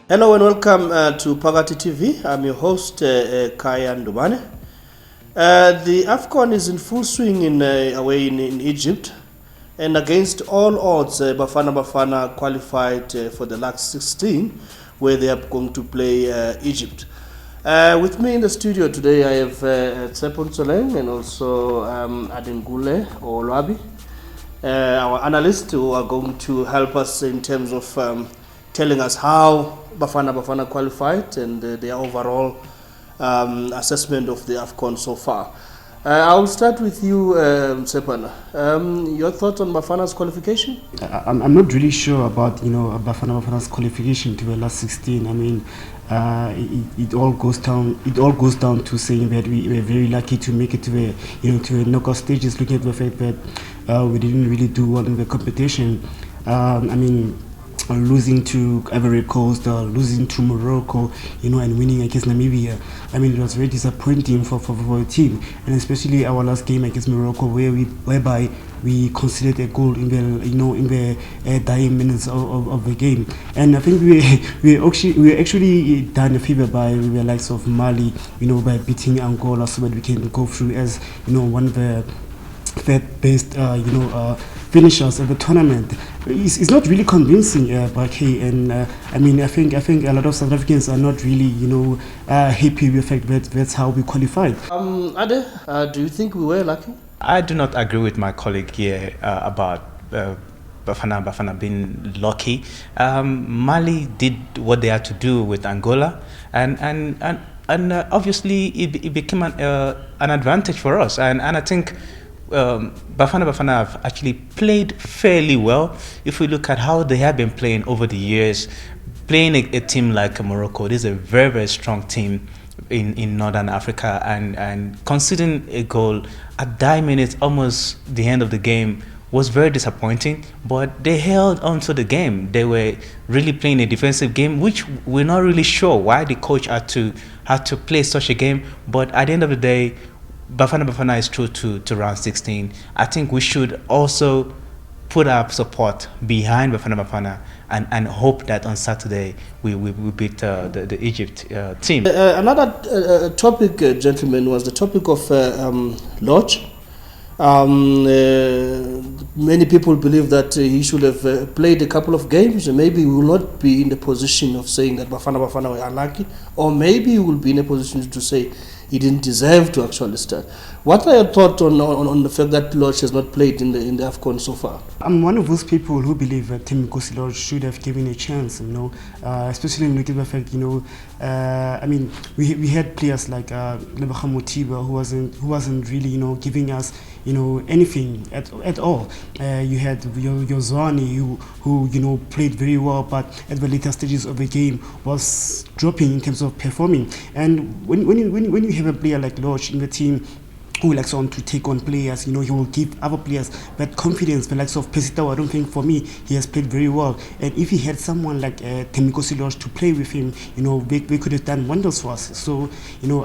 Hello and welcome to Phakaaathi TV. I'm your host, Khaya Ndubane. The AFCON is in full swing away in Egypt, and against all odds, Bafana Bafana qualified for the last 16, where they are going to play Egypt. With me in the studio today, I have Tshepo Ntsoelengoe and also Adekunle Owolabi, our analysts who are going to help us in terms of telling us how Bafana Bafana qualified and their overall assessment of the AFCON so far. I'll start with you, Tshepo. Your thoughts on Bafana's qualification? I'm not really sure about Bafana Bafana's qualification to the last 16. I mean, it all goes down to saying that we were very lucky to make it to the knockout stages. Looking at the fact that we didn't really do well in the competition. I mean, losing to Ivory Coast, losing to Morocco, and winning against Namibia. I mean, it was very disappointing for the team, and especially our last game against Morocco, whereby we conceded a goal in the dying minutes of the game. And I think we actually done a favor by the likes of Mali, by beating Angola, so that we can go through as one of the third best finishers of the tournament. It's not really convincing, and I mean, I think a lot of South Africans are not really happy with the fact that that's how we qualified. Ade, do you think we were lucky? I do not agree with my colleague here about Bafana being lucky. Mali did what they had to do with Angola, and obviously it became an advantage for us, and I think Bafana have actually played fairly well. If we look at how they have been playing over the years, playing a team like Morocco, this is a very, very strong team in Northern Africa, and conceding a goal at 9 minutes, almost the end of the game, was very disappointing. But they held on to the game. They were really playing a defensive game, which we're not really sure why the coach had to play such a game. But at the end of the day, Bafana is true to round 16. I think we should also put our support behind Bafana and hope that on Saturday we beat the Egypt team. Another topic, gentlemen, was the topic of Lorch. Many people believe that he should have played a couple of games, and maybe he will not be in the position of saying that Bafana were unlucky, or maybe he will be in a position to say he didn't deserve to actually start. What are your thoughts on the fact that Lorch has not played in the AFCON so far? I'm one of those people who believe that Thembinkosi Lorch should have given a chance, especially looking at the fact, I mean, we had players like Muchave who wasn't really, giving us, anything at all. You had your Zwani who played very well, but at the later stages of the game was dropping in terms of performing. And when you have a player like Lorch in the team who likes on to take on players, he will give other players that confidence. The likes of Pesitao, I don't think, for me, he has played very well. And if he had someone like Thembinkosi Lorch to play with him, they could have done wonders for us. So,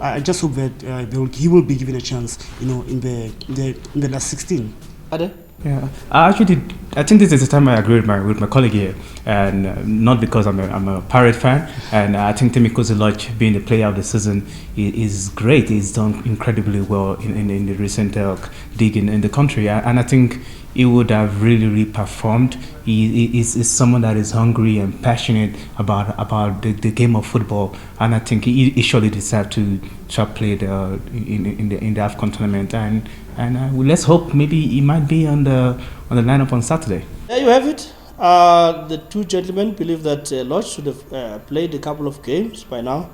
I just hope that he will be given a chance, in the last 16. Ade? Yeah, I think this is the time I agree with my colleague here, and not because I'm a Pirate fan, and I think Thembinkosi Lorch, being the player of the season, is great. He's done incredibly well in the recent league in the country, and I think he would have really performed. He is someone that is hungry and passionate about the game of football, and I think he surely deserves to play in the AFCON tournament, and let's hope maybe he might be on the lineup on Saturday. There you have it. The two gentlemen believe that Lorch should have played a couple of games by now.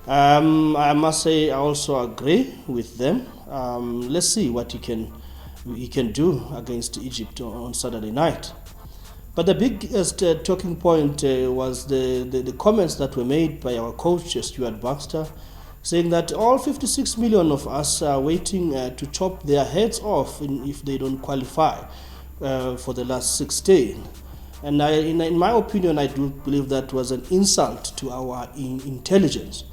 I must say I also agree with them. Let's see what he can do against Egypt on Saturday night. But the biggest talking point was the comments that were made by our coach, Stuart Baxter, saying that all 56 million of us are waiting to chop their heads off if they don't qualify for the last 16. And in my opinion, I do believe that was an insult to our intelligence.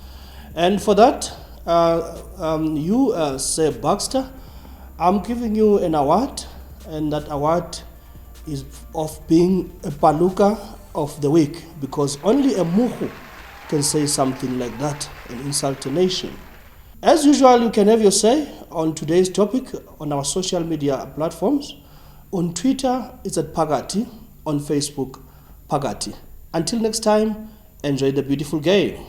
And for that, you, Sir Baxter, I'm giving you an award, and that award is of being a Paluka of the week, because only a muhu can say something like that and insult a nation. As usual, you can have your say on today's topic on our social media platforms. On Twitter, it's at Phakaaathi. On Facebook, Phakaaathi. Until next time, enjoy the beautiful game.